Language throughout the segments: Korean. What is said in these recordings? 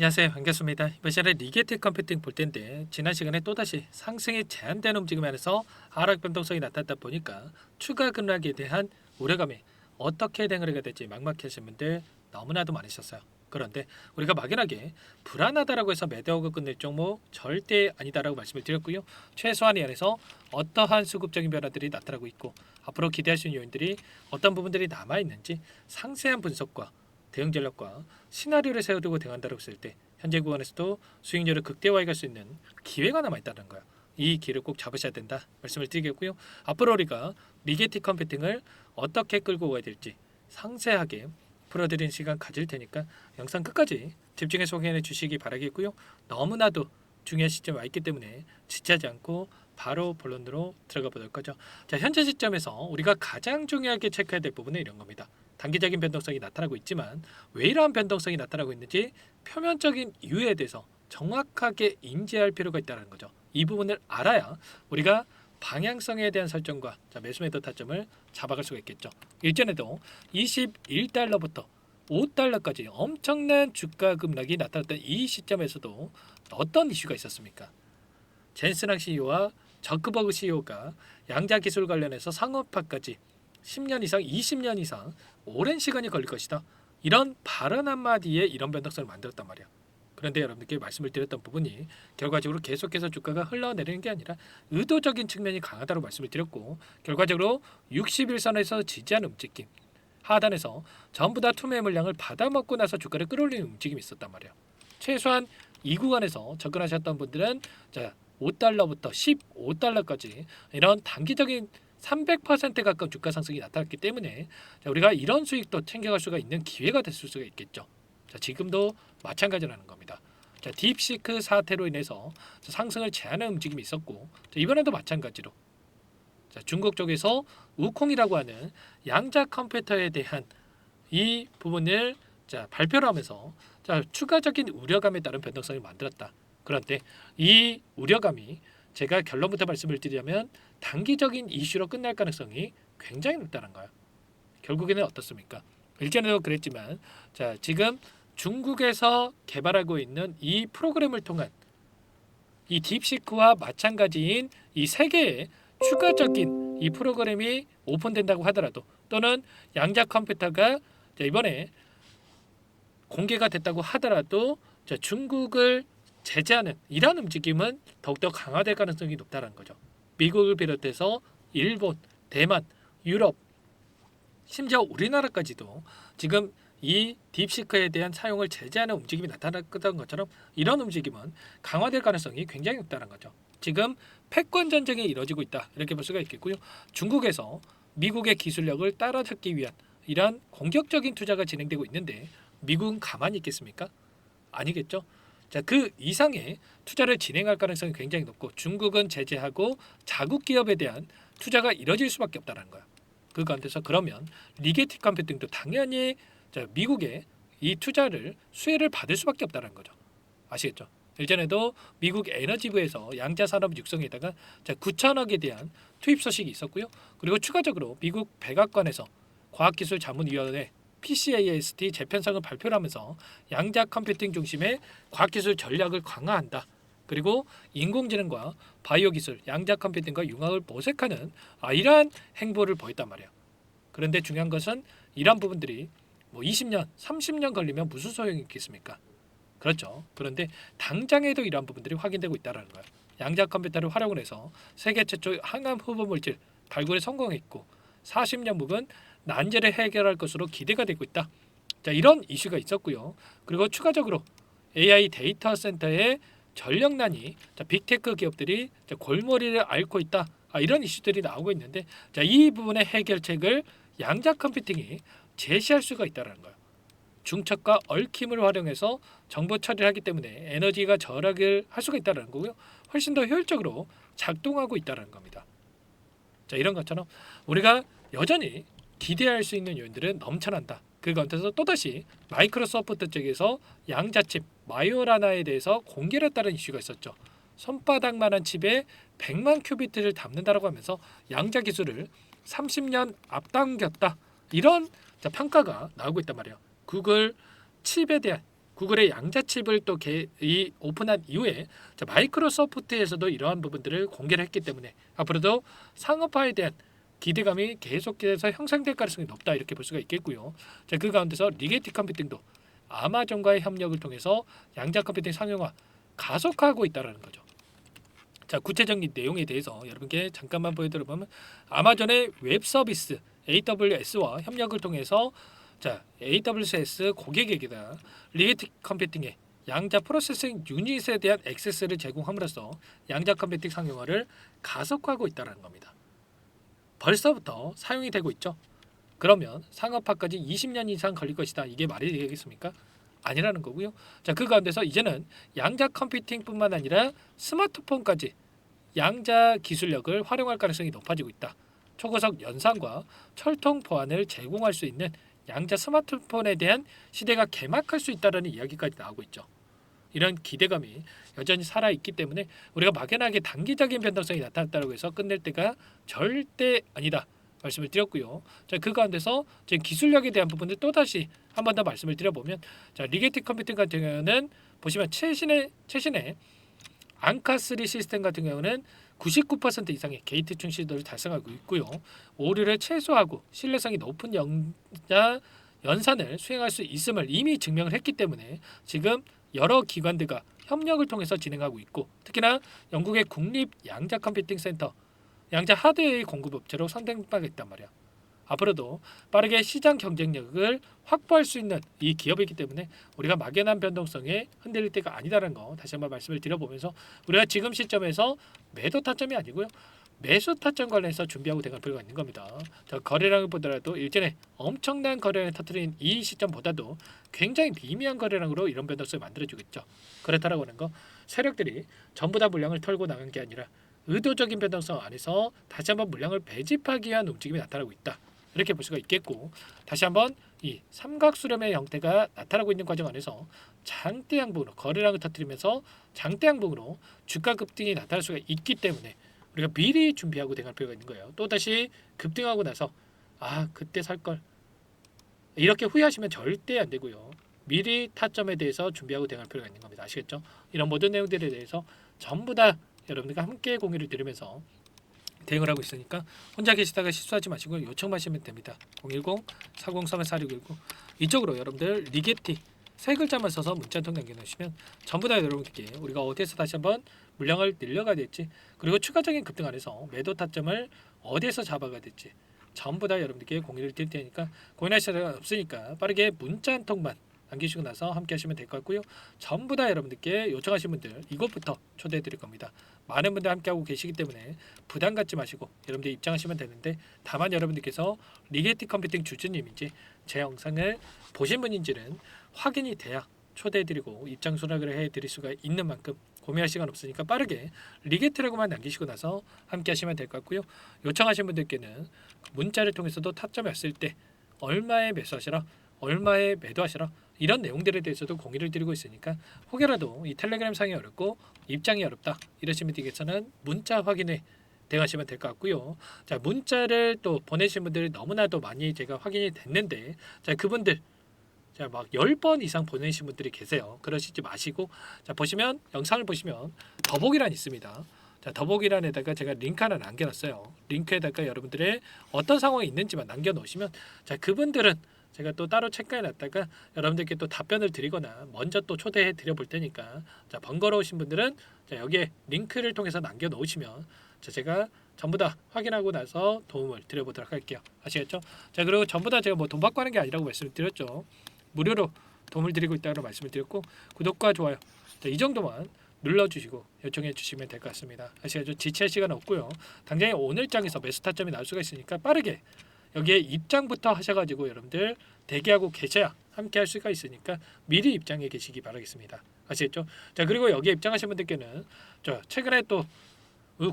안녕하세요. 반갑습니다. 이번 시간에 리게티 컴퓨팅 볼 텐데 지난 시간에 또다시 상승이 제한되는 움직임에서 하락 변동성이 나타났다 보니까 추가 급락에 대한 우려감이 어떻게 대응을 될지 막막하신 분들 너무나도 많으셨어요. 그런데 우리가 막연하게 불안하다라고 해서 매도하고 끝낼 종목 절대 아니다라고 말씀을 드렸고요. 최소한에 한해서 어떠한 수급적인 변화들이 나타나고 있고 앞으로 기대할 수 있는 요인들이 어떤 부분들이 남아있는지 상세한 분석과 대응 전략과 시나리오를 세워두고 대응한다고 했을 때 현재 구간에서도 수익률을 극대화해 갈 수 있는 기회가 남아있다는 거예요. 이 기회를 꼭 잡으셔야 된다 말씀을 드리겠고요. 앞으로 우리가 리게티 컴퓨팅을 어떻게 끌고 가야 될지 상세하게 풀어드리는 시간 가질 테니까 영상 끝까지 집중해서 확인해 주시기 바라겠고요. 너무나도 중요한 시점에 와 있기 때문에 지체하지 않고 바로 본론으로 들어가 보도록 하죠. 자, 현재 시점에서 우리가 가장 중요하게 체크해야 될 부분은 이런 겁니다. 단기적인 변동성이 나타나고 있지만 왜 이러한 변동성이 나타나고 있는지 표면적인 이유에 대해서 정확하게 인지할 필요가 있다는 거죠. 이 부분을 알아야 우리가 방향성에 대한 설정과 매수매도 타점을 잡아갈 수가 있겠죠. 일전에도 21달러부터 5달러까지 엄청난 주가 급락이 나타났던 이 시점에서도 어떤 이슈가 있었습니까? 젠스랑 CEO와 저크버그 CEO가 양자 기술 관련해서 상업화까지 10년 이상, 20년 이상 오랜 시간이 걸릴 것이다. 이런 발언 한마디에 이런 변동성을 만들었단 말이야. 그런데 여러분들께 말씀을 드렸던 부분이 결과적으로 계속해서 주가가 흘러내리는 게 아니라 의도적인 측면이 강하다고 말씀을 드렸고 결과적으로 60일선에서 지지하는 움직임 하단에서 전부 다 투매 물량을 받아먹고 나서 주가를 끌어올리는 움직임이 있었단 말이에요. 최소한 이 구간에서 접근하셨던 분들은 자 5달러부터 15달러까지 이런 단기적인 300% 가까운 주가 상승이 나타났기 때문에 우리가 이런 수익도 챙겨갈 수가 있는 기회가 됐을 수가 있겠죠. 자, 지금도 마찬가지라는 겁니다. 자, 딥시크 사태로 인해서 상승을 제한하는 움직임이 있었고 이번에도 마찬가지로 자, 중국 쪽에서 우콩이라고 하는 양자 컴퓨터에 대한 이 부분을 발표를 하면서 추가적인 우려감에 따른 변동성을 만들었다. 그런데 이 우려감이 제가 결론부터 말씀을 드리자면 단기적인 이슈로 끝날 가능성이 굉장히 높다는 거예요. 결국에는 어떻습니까? 일전에도 그랬지만 지금 중국에서 개발하고 있는 이 프로그램을 통한 이 딥시크와 마찬가지인 이 세 개의 추가적인 이 프로그램이 오픈된다고 하더라도 또는 양자 컴퓨터가 이번에 공개가 됐다고 하더라도 중국을 제재하는 이런 움직임은 더욱더 강화될 가능성이 높다는 거죠. 미국을 비롯해서 일본, 대만, 유럽, 심지어 우리나라까지도 지금 이 딥시크에 대한 사용을 제재하는 움직임이 나타났던 것처럼 이런 움직임은 강화될 가능성이 굉장히 높다는 거죠. 지금 패권 전쟁이 이뤄지고 있다 이렇게 볼 수가 있겠고요. 중국에서 미국의 기술력을 따라잡기 위한 이러한 공격적인 투자가 진행되고 있는데 미국은 가만히 있겠습니까? 아니겠죠. 그 이상의 투자를 진행할 가능성이 굉장히 높고 중국은 제재하고 자국 기업에 대한 투자가 이뤄질 수밖에 없다는 거야. 그 가운데서 그러면 리게티 컴퓨팅도 당연히 미국의 이 투자를 수혜를 받을 수밖에 없다는 거죠. 아시겠죠? 예전에도 미국 에너지부에서 양자 산업 육성에다가 9천억에 대한 투입 소식이 있었고요. 그리고 추가적으로 미국 백악관에서 과학기술자문위원회 PCAST 재편성을 발표를 하면서 양자 컴퓨팅 중심의 과학기술 전략을 강화한다. 그리고 인공지능과 바이오 기술, 양자 컴퓨팅과 융합을 모색하는 이러한 행보를 보였단 말이에요. 그런데 중요한 것은 이러한 부분들이 20년, 30년 걸리면 무슨 소용이 있겠습니까? 그렇죠. 그런데 당장에도 이러한 부분들이 확인되고 있다는 거예요. 양자 컴퓨터를 활용을 해서 세계 최초 항암 후보 물질 발굴에 성공했고 40년 묵은 난제를 해결할 것으로 기대가 되고 있다. 이런 이슈가 있었고요. 그리고 추가적으로 AI 데이터 센터의 전력난이 빅테크 기업들이 골머리를 앓고 있다. 이런 이슈들이 나오고 있는데 이 부분의 해결책을 양자 컴퓨팅이 제시할 수가 있다는 거예요. 중첩과 얽힘을 활용해서 정보 처리를 하기 때문에 에너지가 절약을 할 수가 있다는 거고요. 훨씬 더 효율적으로 작동하고 있다는 겁니다. 이런 것처럼 우리가 여전히 기대할 수 있는 요인들은 넘쳐난다. 그 가운데서 또다시 마이크로소프트 쪽에서 양자칩 마이오라나에 대해서 공개를 했다는 이슈가 있었죠. 손바닥만한 칩에 100만 큐비트를 담는다라고 하면서 양자 기술을 30년 앞당겼다. 이런 평가가 나오고 있단 말이에요. 구글 칩에 대한 구글의 양자칩을 또 오픈한 이후에 마이크로소프트에서도 이러한 부분들을 공개를 했기 때문에 앞으로도 상업화에 대한 기대감이 계속해서 형성될 가능성이 높다 이렇게 볼 수가 있겠고요. 그 가운데서 리게티 컴퓨팅도 아마존과의 협력을 통해서 양자 컴퓨팅 상용화 가속화하고 있다라는 거죠. 구체적인 내용에 대해서 여러분께 잠깐만 보여드려보면 아마존의 웹 서비스 AWS와 협력을 통해서 AWS 고객에게다 리게티 컴퓨팅의 양자 프로세싱 유닛에 대한 액세스를 제공함으로써 양자 컴퓨팅 상용화를 가속화하고 있다는 겁니다. 벌써부터 사용이 되고 있죠. 그러면 상업화까지 20년 이상 걸릴 것이다. 이게 말이 되겠습니까? 아니라는 거고요. 그 가운데서 이제는 양자 컴퓨팅뿐만 아니라 스마트폰까지 양자 기술력을 활용할 가능성이 높아지고 있다. 초고속 연산과 철통 보안을 제공할 수 있는 양자 스마트폰에 대한 시대가 개막할 수 있다는 이야기까지 나오고 있죠. 이런 기대감이 여전히 살아있기 때문에 우리가 막연하게 단기적인 변동성이 나타났다고 해서 끝낼 때가 절대 아니다 말씀을 드렸고요. 그 가운데서 기술력에 대한 부분을 또다시 한 번 더 말씀을 드려보면 리게티 컴퓨팅 같은 경우는 보시면 최신의 앙카3 시스템 같은 경우는 99% 이상의 게이트 충실도를 달성하고 있고요. 오류를 최소화하고 신뢰성이 높은 연산을 수행할 수 있음을 이미 증명을 했기 때문에 지금 여러 기관들과 협력을 통해서 진행하고 있고 특히나 영국의 국립 양자 컴퓨팅 센터 양자 하드웨어의 공급업체로 선택받게 있단 말이야. 앞으로도 빠르게 시장 경쟁력을 확보할 수 있는 이 기업이기 때문에 우리가 막연한 변동성에 흔들릴 때가 아니다라는 거 다시 한번 말씀을 드려보면서 우리가 지금 시점에서 매도 타점이 아니고요. 매수 타점 관련해서 준비하고 대갈 필요가 있는 겁니다. 거래량을 보더라도 일전에 엄청난 거래량을 터뜨린 이 시점보다도 굉장히 미미한 거래량으로 이런 변동성을 만들어주겠죠. 그렇다라고 하는 거 세력들이 전부 다 물량을 털고 나간 게 아니라 의도적인 변동성 안에서 다시 한번 물량을 배집하기 위한 움직임이 나타나고 있다. 이렇게 볼 수가 있겠고 다시 한번 이 삼각수렴의 형태가 나타나고 있는 과정 안에서 장대 양봉으로 거래량을 터뜨리면서 장대 양봉으로 주가 급등이 나타날 수가 있기 때문에 우리가 미리 준비하고 대갈 필요가 있는 거예요. 또다시 급등하고 나서 그때 살걸 이렇게 후회하시면 절대 안 되고요. 미리 타점에 대해서 준비하고 대갈 필요가 있는 겁니다. 아시겠죠? 이런 모든 내용들에 대해서 전부 다 여러분들과 함께 공유를 드리면서 대응을 하고 있으니까 혼자 계시다가 실수하지 마시고 요청하시면 됩니다. 010-4031-4619 이쪽으로 여러분들 리게티 세 글자만 써서 문자 통장 남겨놓으시면 전부 다 여러분들께 우리가 어디에서 다시 한번 물량을 늘려가야 될지 그리고 추가적인 급등 안에서 매도 타점을 어디에서 잡아가야 될지 전부 다 여러분들께 공유를 드릴 테니까 고민하실 필요가 없으니까 빠르게 문자 한 통만 남기시고 나서 함께 하시면 될 것 같고요. 전부 다 여러분들께 요청하신 분들 이것부터 초대해 드릴 겁니다. 많은 분들 함께하고 계시기 때문에 부담 갖지 마시고 여러분들 입장하시면 되는데 다만 여러분들께서 리게티 컴퓨팅 주주님인지 제 영상을 보신 분인지는 확인이 돼야 초대해 드리고 입장 수락을 해 드릴 수가 있는 만큼 고민할 시간 없으니까 빠르게 리게트라고만 남기시고 나서 함께 하시면 될 것 같고요. 요청하신 분들께는 문자를 통해서도 타점이 왔을 때 얼마에 매수하시라 얼마에 매도하시라 이런 내용들에 대해서도 공유를 드리고 있으니까 혹여라도 이 텔레그램 상이 어렵고 입장이 어렵다 이러시면 되겠어는 문자 확인에 대하시면 될 것 같고요. 문자를 또 보내신 분들이 너무나도 많이 제가 확인이 됐는데 그분들 막 10번 이상 보내신 분들이 계세요. 그러시지 마시고 보시면 영상을 보시면 더보기란 있습니다. 더보기란에다가 제가 링크 하나 남겨놨어요. 링크에다가 여러분들의 어떤 상황이 있는지만 남겨놓으시면 그분들은 제가 또 따로 체크해 놨다가 여러분들께 또 답변을 드리거나 먼저 또 초대해 드려 볼 테니까 번거로우신 분들은 여기에 링크를 통해서 남겨 놓으시면 제가 전부 다 확인하고 나서 도움을 드려 보도록 할게요. 아시겠죠? 그리고 전부 다 제가 뭐 돈 받고 하는 게 아니라고 말씀을 드렸죠. 무료로 도움을 드리고 있다고 말씀을 드렸고 구독과 좋아요 이 정도만 눌러주시고 요청해 주시면 될 것 같습니다. 아시겠죠? 지체할 시간 없고요. 당장에 오늘장에서 매수 타점이 나올 수가 있으니까 빠르게 여기에 입장부터 하셔가지고 여러분들 대기하고 계셔야 함께 할 수가 있으니까 미리 입장해 계시기 바라겠습니다. 아시겠죠? 그리고 여기에 입장하신 분들께는 최근에 또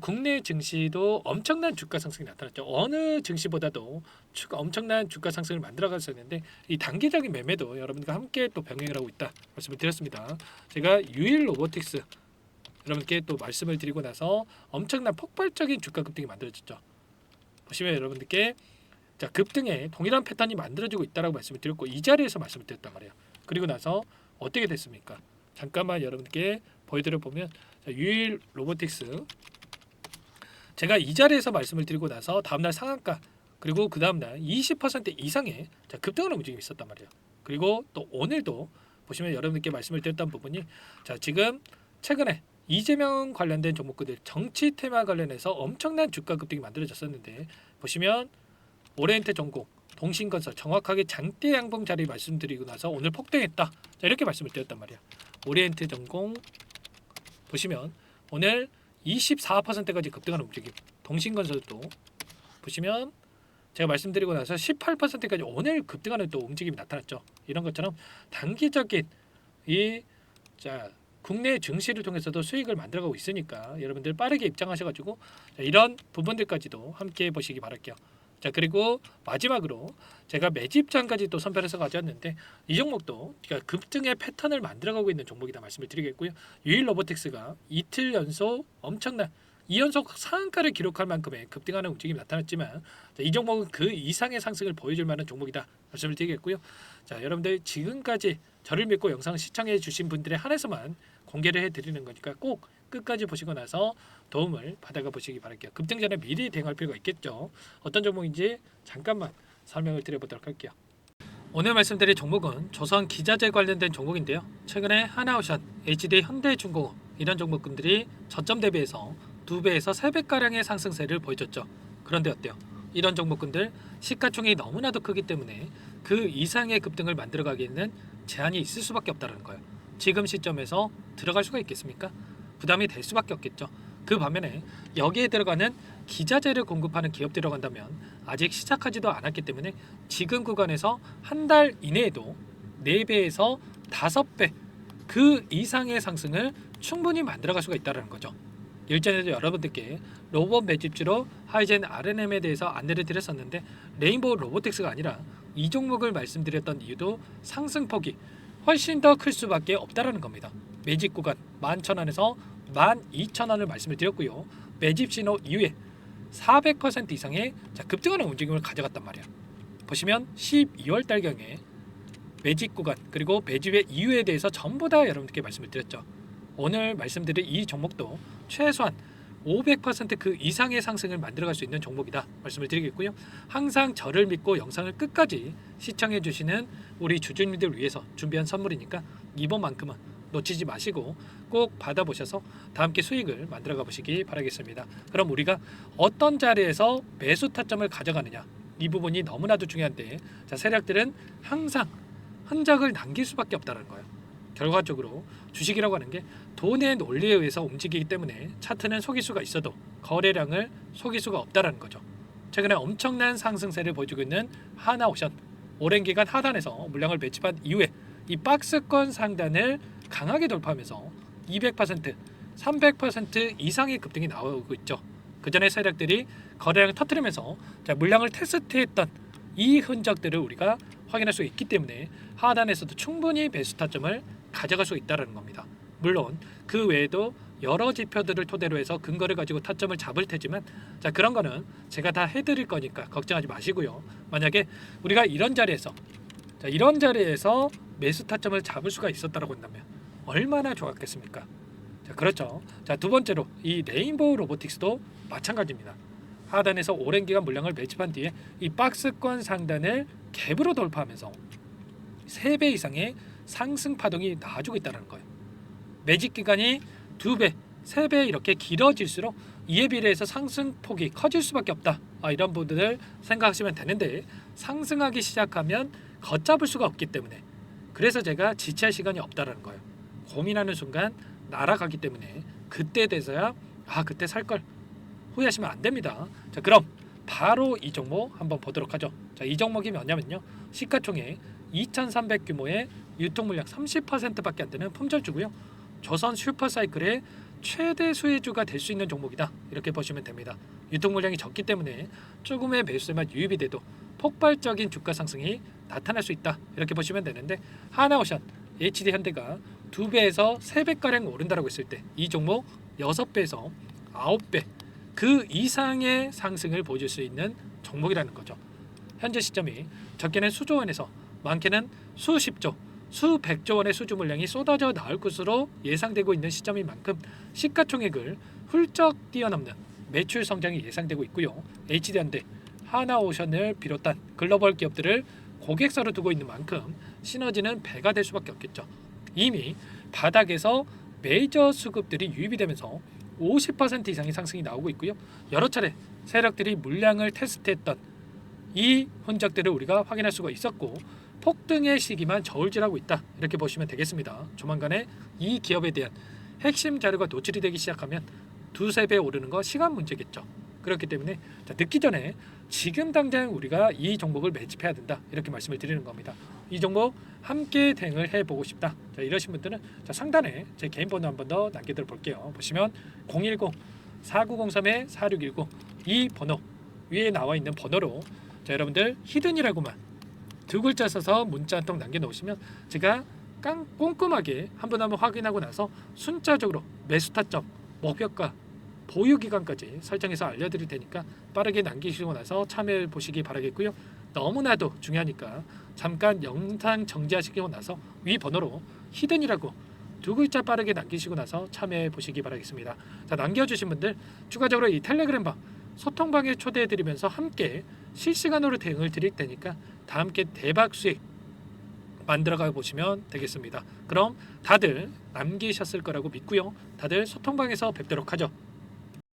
국내 증시도 엄청난 주가 상승이 나타났죠. 어느 증시보다도 엄청난 주가 상승을 만들어갔었는데 이 단기적인 매매도 여러분들과 함께 또 병행을 하고 있다 말씀을 드렸습니다. 제가 유일 로보틱스 여러분께 또 말씀을 드리고 나서 엄청난 폭발적인 주가 급등이 만들어졌죠. 보시면 여러분들께 급등에 동일한 패턴이 만들어지고 있다라고 말씀을 드렸고 이 자리에서 말씀을 드렸단 말이에요. 그리고 나서 어떻게 됐습니까? 잠깐만 여러분께 보여드려 보면 유일 로보틱스 제가 이 자리에서 말씀을 드리고 나서 다음날 상한가 그리고 그 다음날 20% 이상의 급등하는 움직임이 있었단 말이에요. 그리고 또 오늘도 보시면 여러분께 말씀을 드렸던 부분이 지금 최근에 이재명 관련된 종목들 정치 테마 관련해서 엄청난 주가 급등이 만들어졌었는데 보시면 오리엔트 전공 동신건설 정확하게 장대 양봉 자리 말씀드리고 나서 오늘 폭등했다. 이렇게 말씀을 드렸단 말이야. 오리엔트 전공 보시면 오늘 24%까지 급등하는 움직임. 동신건설도 보시면 제가 말씀드리고 나서 18%까지 오늘 급등하는 또 움직임이 나타났죠. 이런 것처럼 단기적인 국내 증시를 통해서도 수익을 만들어가고 있으니까 여러분들 빠르게 입장하셔가지고 이런 부분들까지도 함께 보시기 바랄게요. 그리고 마지막으로 제가 매집장까지 또 선별해서 가져왔는데 이 종목도 급등의 패턴을 만들어가고 있는 종목이다 말씀을 드리겠고요. 유일 로보틱스가 이틀 연속 엄청난 2연속 상한가를 기록할 만큼의 급등하는 움직임이 나타났지만 이 종목은 그 이상의 상승을 보여줄 만한 종목이다 말씀을 드리겠고요. 여러분들 지금까지 저를 믿고 영상 시청해 주신 분들에 한해서만 공개를 해드리는 거니까 꼭 끝까지 보시고 나서 도움을 받아가 보시기 바랄게요. 급등 전에 미리 대응할 필요가 있겠죠. 어떤 종목인지 잠깐만 설명을 드려보도록 할게요. 오늘 말씀드릴 종목은 조선 기자재 관련된 종목인데요. 최근에 하나오션, HD 현대중공업 이런 종목군들이 저점 대비해서 2배에서 3배가량의 상승세를 보여줬죠. 그런데 어때요? 이런 종목군들 시가총이 너무나도 크기 때문에 그 이상의 급등을 만들어가기에는 제한이 있을 수밖에 없다는 거예요. 지금 시점에서 들어갈 수가 있겠습니까? 부담이 될 수밖에 없겠죠. 그 반면에 여기에 들어가는 기자재를 공급하는 기업 들어간다면 아직 시작하지도 않았기 때문에 지금 구간에서 한 달 이내에도 4배에서 5배 그 이상의 상승을 충분히 만들어갈 수가 있다는 거죠. 일전에도 여러분들께 로봇 매집주로 하이젠 RNM에 대해서 안내를 드렸었는데 레인보우 로보틱스가 아니라 이 종목을 말씀드렸던 이유도 상승폭이 훨씬 더 클 수밖에 없다라는 겁니다. 매집 구간 11,000원에서 12,000원을 말씀을 드렸고요. 매집 신호 이후에 400% 이상의 급등하는 움직임을 가져갔단 말이에요. 보시면 12월 달경에 매집 구간 그리고 매집의 이유에 대해서 전부 다 여러분들께 말씀을 드렸죠. 오늘 말씀드린 이 종목도 최소한 500%그 이상의 상승을 만들어갈 수 있는 종목이다 말씀을 드리겠고요. 항상 저를 믿고 영상을 끝까지 시청해 주시는 우리 주주님들 위해서 준비한 선물이니까 이번만큼은 놓치지 마시고 꼭 받아보셔서 다 함께 수익을 만들어가 보시기 바라겠습니다. 그럼 우리가 어떤 자리에서 매수 타점을 가져가느냐 이 부분이 너무나도 중요한데 세력들은 항상 흔적을 남길 수밖에 없다는 거예요. 결과적으로 주식이라고 하는 게 돈의 논리에 의해서 움직이기 때문에 차트는 속일 수가 있어도 거래량을 속일 수가 없다는 거죠. 최근에 엄청난 상승세를 보여주고 있는 하나오션 오랜 기간 하단에서 물량을 매집한 이후에 이 박스권 상단을 강하게 돌파하면서 200%, 300% 이상의 급등이 나오고 있죠. 그 전에 세력들이 거래량을 터뜨리면서 물량을 테스트했던 이 흔적들을 우리가 확인할 수 있기 때문에 하단에서도 충분히 매수 타점을 가져갈 수 있다는 겁니다. 물론 그 외에도 여러 지표들을 토대로 해서 근거를 가지고 타점을 잡을 테지만 그런 거는 제가 다 해드릴 거니까 걱정하지 마시고요. 만약에 우리가 이런 자리에서 매수 타점을 잡을 수가 있었다고 한다면 얼마나 좋았겠습니까? 그렇죠. 두 번째로 이 레인보우 로보틱스도 마찬가지입니다. 하단에서 오랜 기간 물량을 매집한 뒤에 이 박스권 상단을 갭으로 돌파하면서 3배 이상의 상승 파동이 나와주고 있다는 거예요. 매집 기간이 2배, 3배 이렇게 길어질수록 이에 비례해서 상승폭이 커질 수밖에 없다. 이런 부분을 생각하시면 되는데 상승하기 시작하면 걷잡을 수가 없기 때문에 그래서 제가 지체할 시간이 없다는 거예요. 고민하는 순간 날아가기 때문에 그때 돼서야 그때 살 걸 후회하시면 안 됩니다. 그럼 바로 이 종목 한번 보도록 하죠. 이 종목이 뭐냐면요. 시가총액 2,300 규모의 유통 물량 30%밖에 안 되는 품절주고요. 조선 슈퍼사이클의 최대 수혜주가 될 수 있는 종목이다. 이렇게 보시면 됩니다. 유통 물량이 적기 때문에 조금의 매수에만 유입이 돼도 폭발적인 주가 상승이 나타날 수 있다. 이렇게 보시면 되는데 하나오션, HD 현대가 2배에서 3배가량 오른다라고 했을 때 이 종목 6배에서 9배 그 이상의 상승을 보여줄 수 있는 종목이라는 거죠. 현재 시점이 적게는 수조 원에서 많게는 수십조, 수백조 원의 수주 물량이 쏟아져 나올 것으로 예상되고 있는 시점인 만큼 시가총액을 훌쩍 뛰어넘는 매출 성장이 예상되고 있고요. HD현대, 하나오션을 비롯한 글로벌 기업들을 고객사로 두고 있는 만큼 시너지는 배가 될 수밖에 없겠죠. 이미 바닥에서 메이저 수급들이 유입이 되면서 50% 이상의 상승이 나오고 있고요. 여러 차례 세력들이 물량을 테스트했던 이 흔적들을 우리가 확인할 수가 있었고 폭등의 시기만 저울질하고 있다 이렇게 보시면 되겠습니다. 조만간에 이 기업에 대한 핵심 자료가 노출이 되기 시작하면 두세 배 오르는 거 시간 문제겠죠. 그렇기 때문에 늦기 전에 지금 당장 우리가 이 종목을 매집해야 된다 이렇게 말씀을 드리는 겁니다. 이 종목 함께 대응을 해보고 싶다. 이러신 분들은 상단에 제 개인 번호 한 번 더 남겨드려 볼게요. 보시면 010-4903-4619 이 번호 위에 나와 있는 번호로 여러분들 히든이라고만 두 글자 써서 문자 한 통 남겨놓으시면 제가 꼼꼼하게 한 번 확인하고 나서 순차적으로 매수 타점, 목표가, 보유 기간까지 설정해서 알려드릴 테니까 빠르게 남기시고 나서 참여해 보시기 바라겠고요. 너무나도 중요하니까 잠깐 영상 정지하시고 나서 위 번호로 히든이라고 두 글자 빠르게 남기시고 나서 참여해 보시기 바라겠습니다. 남겨주신 분들 추가적으로 이 텔레그램방 소통방에 초대해 드리면서 함께 실시간으로 대응을 드릴 테니까 다 함께 대박 수익 만들어가 보시면 되겠습니다. 그럼 다들 남기셨을 거라고 믿고요. 다들 소통방에서 뵙도록 하죠.